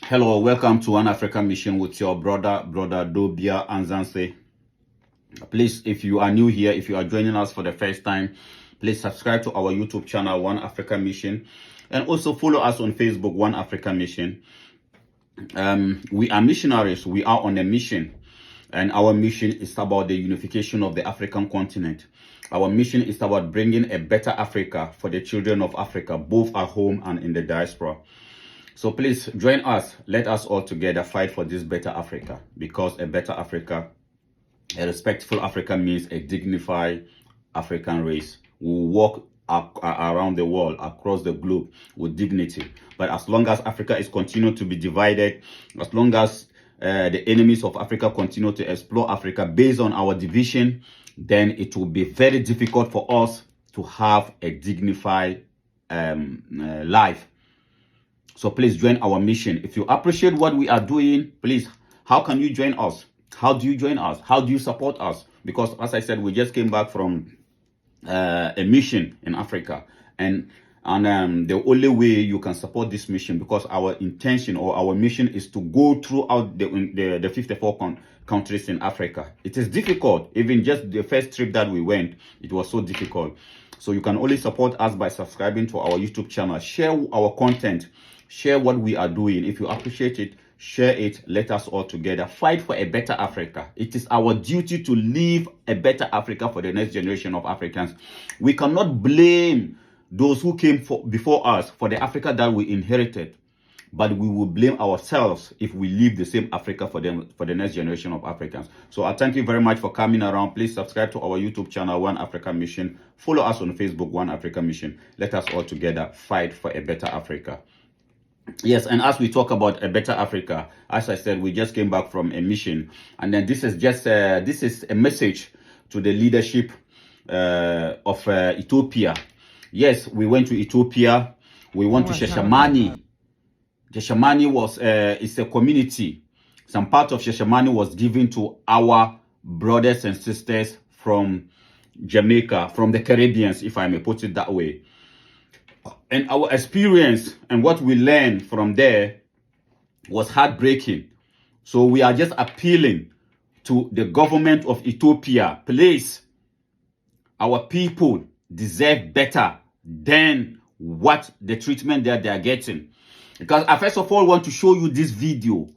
Hello, welcome to One African Mission with your brother Dobia Anzanse. Please, if you are new here, if you are joining us for the first time, please subscribe to our YouTube channel, One African Mission, and also follow us on Facebook, One African Mission. We are missionaries. We are on a mission, and our mission is about the unification of the African continent. Our mission is about bringing a better Africa for the children of Africa, both at home and in the diaspora. So please join us. Let us all together fight for this better Africa, because a better Africa, a respectful Africa, means a dignified African race. We will walk around the world, across the globe with dignity. But as long as Africa is continuing to be divided, as long as the enemies of Africa continue to explore Africa based on our division, then it will be very difficult for us to have a dignified life. So please join our mission. If you appreciate what we are doing, please, how can you join us? How do you join us? How do you support us? Because as I said, we just came back from a mission in Africa. And the only way you can support this mission, because our intention or our mission is to go throughout the 54 countries in Africa. It is difficult. Even just the first trip that we went, it was so difficult. So you can only support us by subscribing to our YouTube channel. Share our content. Share what we are doing. If you appreciate it, share it. Let us all together fight for a better Africa. It is our duty to leave a better Africa for the next generation of Africans. We cannot blame those who came before us for the Africa that we inherited, but we will blame ourselves if we leave the same Africa for the next generation of Africans. So I thank you very much for coming around. Please subscribe to our YouTube channel, One African Mission. Follow us on Facebook, One African Mission. Let us all together fight for a better Africa. Yes, and as we talk about a better Africa, as I said, we just came back from a mission, and then this is just this is a message to the leadership of Ethiopia. Yes, we went to Ethiopia. We went to Shashamane. Shashamane was it's a community. Some part of Shashamane was given to our brothers and sisters from Jamaica, from the Caribbeans, if I may put it that way. And our experience and what we learned from there was heartbreaking. So we are just appealing to the government of Ethiopia. Please, our people deserve better than what the treatment that they are getting. Because I first of all want to show you this video.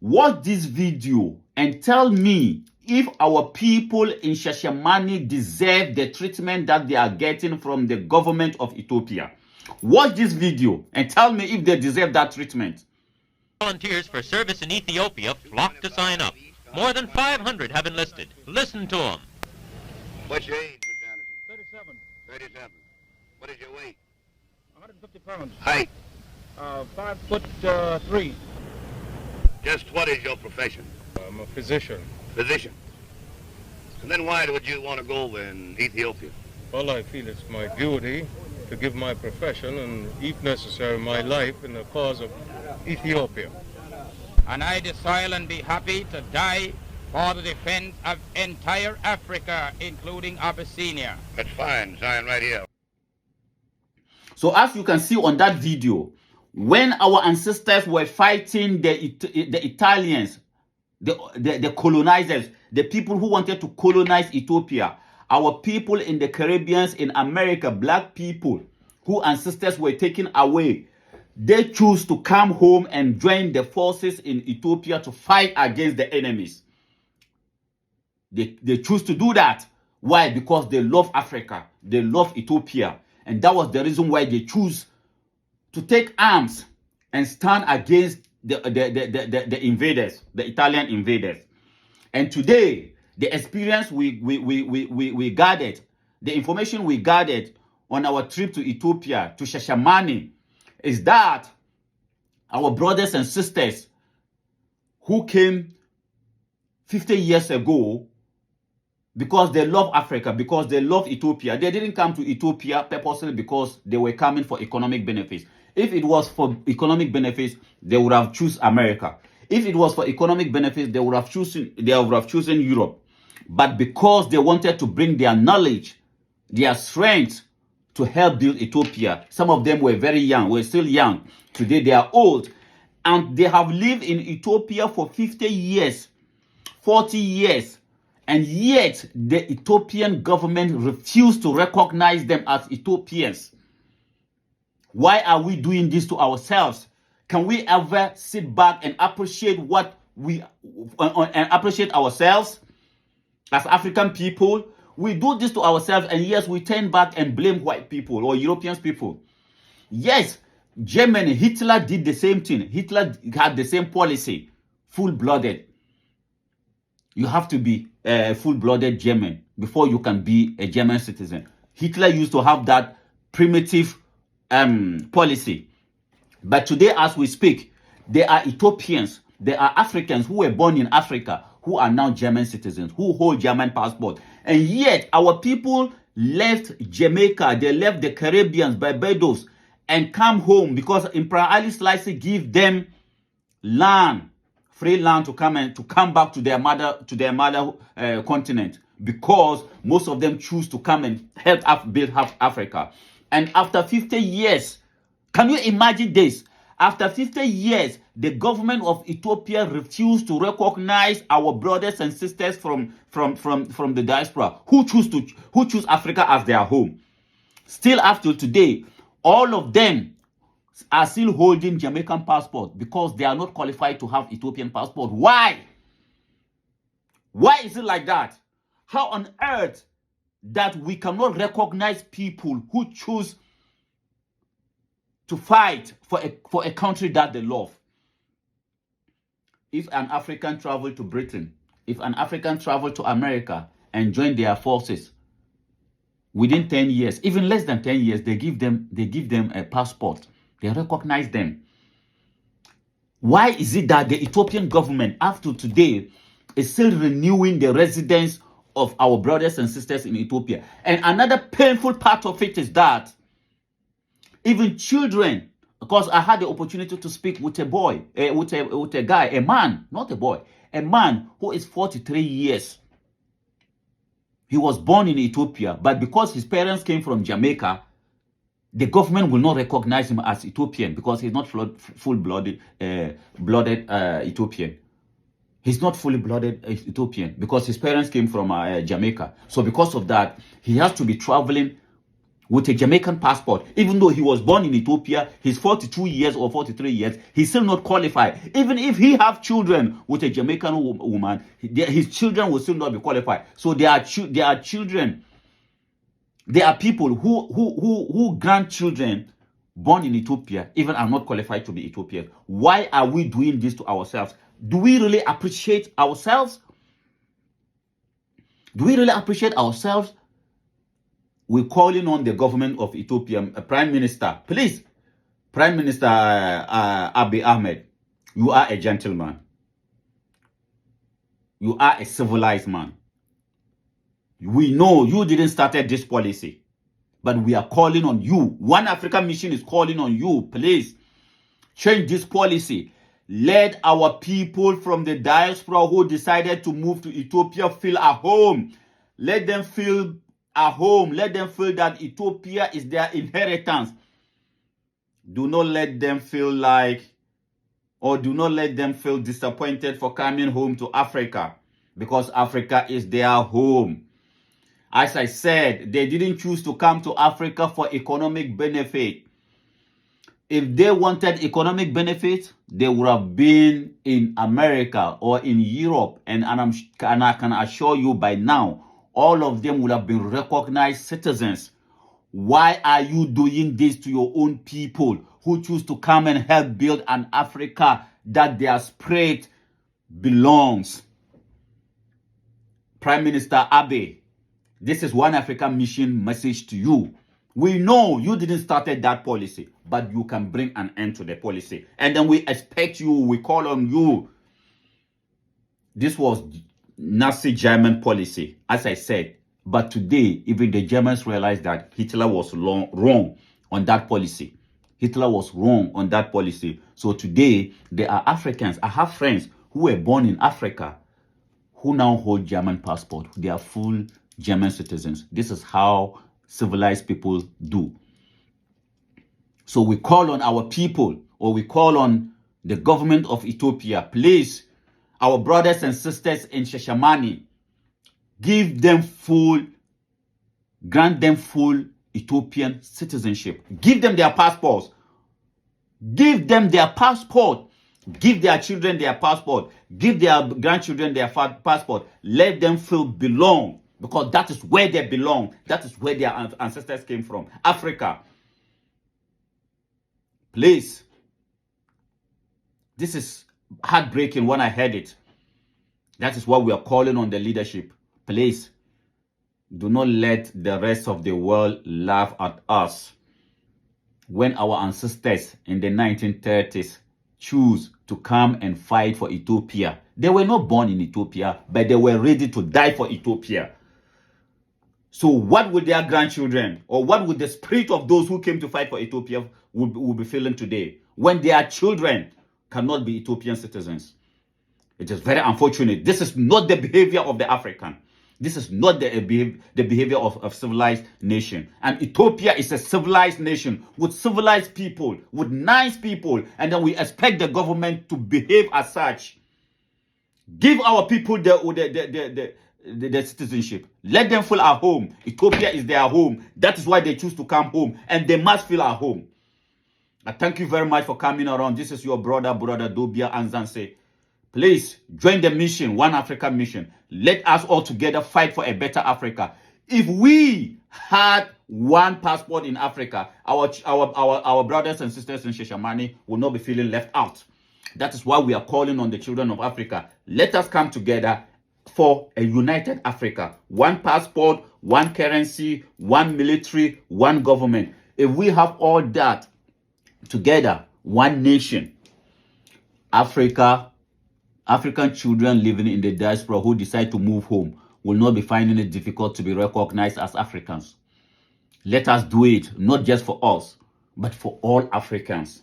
Watch this video and tell me if our people in Shashamane deserve the treatment that they are getting from the government of Ethiopia. Watch this video and tell me if they deserve that treatment. Volunteers for service in Ethiopia flock to sign up. More than 500 have enlisted. Listen to them. What's your age, Mr. Anderson? 37. 37. What is your weight? 150 pounds. Height? 5'3". Just what is your profession? I'm a physician. Physician. And then why would you want to go in Ethiopia? Well, I feel it's my duty to give my profession and, if necessary, my life in the cause of Ethiopia. And I desire and be happy to die for the defense of entire Africa, including Abyssinia. That's fine. Sign right here. So as you can see on that video, when our ancestors were fighting the Italians, the colonizers, the people who wanted to colonize Ethiopia, our people in the Caribbean, in America, black people who ancestors were taken away, they choose to come home and join the forces in Ethiopia to fight against the enemies. They choose to do that. Why? Because they love Africa. They love Ethiopia. And that was the reason why they choose to take arms and stand against the invaders, the Italian invaders. And today, the experience we gathered, the information we gathered on our trip to Ethiopia, to Shashamane, is that our brothers and sisters who came 50 years ago, because they love Africa, because they love Ethiopia, they didn't come to Ethiopia purposely because they were coming for economic benefits. If it was for economic benefits, they would have chosen America. If it was for economic benefits, they would have chosen Europe. But because they wanted to bring their knowledge, their strength to help build Ethiopia, some of them were very young, were still young. Today they are old. and they have lived in Ethiopia for 50 years, 40 years, and yet the Ethiopian government refused to recognize them as Ethiopians. Why are we doing this to ourselves? Can we ever sit back and appreciate and appreciate ourselves as African people? We do this to ourselves, and yes, we turn back and blame white people or European people. Yes, Germany, Hitler did the same thing. Hitler had the same policy, full-blooded. You have to be a full-blooded German before you can be a German citizen. Hitler used to have that primitive policy. But today, as we speak, there are Ethiopians, there are Africans who were born in Africa, who are now German citizens, who hold German passport. And yet, our people left Jamaica, they left the Caribbean, Barbados, and come home because Emperor Ali Selassie give them land, free land to come back to their mother continent, because most of them choose to come and help build Africa. And after 50 years, can you imagine this? After 50 years, the government of Ethiopia refused to recognize our brothers and sisters from the diaspora who choose Africa as their home. Still after today, all of them are still holding Jamaican passport because they are not qualified to have Ethiopian passport. Why? Why is it like that? How on earth that we cannot recognize people who choose to fight for a country that they love? If an African travel to Britain, if an African travel to America and join their forces, within 10 years, even less than 10 years, they give them a passport. They recognize them. Why is it that the Ethiopian government, after today, is still renewing the residence of our brothers and sisters in Ethiopia? And another painful part of it is that even children, because I had the opportunity to speak with a boy, with a guy, a man, not a boy, a man who is 43 years. He was born in Ethiopia, but because his parents came from Jamaica, the government will not recognize him as Ethiopian because he's not full-blooded Ethiopian. He's not fully blooded Ethiopian because his parents came from Jamaica. So because of that, he has to be traveling with a Jamaican passport. Even though he was born in Ethiopia, he's 42 years or 43 years, he's still not qualified. Even if he have children with a Jamaican woman, his children will still not be qualified. So there are children, there are people who grandchildren born in Ethiopia even are not qualified to be Ethiopian. Why are we doing this to ourselves? Do we really appreciate ourselves? Do we really appreciate ourselves? We're calling on the government of Ethiopia, Prime Minister, please, Prime Minister Abiy Ahmed, you are a gentleman. You are a civilized man. We know you didn't start this policy, but we are calling on you. One African Mission is calling on you, please, change this policy. Let our people from the diaspora who decided to move to Ethiopia feel at home. Let them feel at home. Let them feel that Ethiopia is their inheritance. Do not let them feel disappointed for coming home to Africa, because Africa is their home. As I said, they didn't choose to come to Africa for economic benefit. If they wanted economic benefit, they would have been in America or in Europe. And I can assure you by now, all of them would have been recognized citizens. Why are you doing this to your own people who choose to come and help build an Africa that their spirit belongs? Prime Minister Abiy, this is One African Mission message to you. We know you didn't start that policy, but you can bring an end to the policy. And then we expect you, we call on you. This was Nazi German policy, as I said. But today, even the Germans realized that Hitler was wrong on that policy. Hitler was wrong on that policy. So today, there are Africans. I have friends who were born in Africa who now hold German passport. They are full German citizens. This is how civilized people do. So we call on our people, or we call on the government of Ethiopia, please, our brothers and sisters in Shashamane, grant them full Ethiopian citizenship. Give them their passports. Give them their passport. Give their children their passport. Give their grandchildren their passport. Let them feel belong, because that is where they belong. That is where their ancestors came from. Africa. Please. This is heartbreaking when I heard it. That is why we are calling on the leadership. Please, do not let the rest of the world laugh at us when our ancestors in the 1930s choose to come and fight for Ethiopia. They were not born in Ethiopia, but they were ready to die for Ethiopia. So what would their grandchildren, or what would the spirit of those who came to fight for Ethiopia will be feeling today, when their children cannot be Ethiopian citizens? It is very unfortunate. This is not the behavior of the African. This is not the behavior of civilized nation. And Ethiopia is a civilized nation with civilized people, with nice people. And then we expect the government to behave as such. Give our people the citizenship. Let them feel at home. Ethiopia is their home. That is why they choose to come home. And they must feel at home. I thank you very much for coming around. This is your brother Dobia Anzanse. Please join the mission, One Africa mission. Let us all together fight for a better Africa. If we had one passport in Africa, our brothers and sisters in Shashamane will not be feeling left out. That is why we are calling on the children of Africa. Let us come together for a united Africa. One passport, one currency, one military, one government. If we have all that together, one nation, African children living in the diaspora who decide to move home will not be finding it difficult to be recognized as Africans. Let us do it, not just for us, but for all Africans,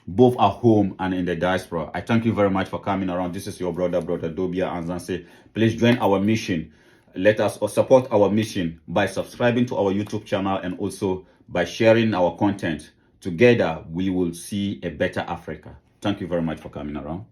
both at home and in the diaspora. I thank you very much for coming around. This is your brother Dobia Anzanse. Please join our mission. Let us support our mission by subscribing to our YouTube channel and also by sharing our content. Together, we will see a better Africa. Thank you very much for coming around.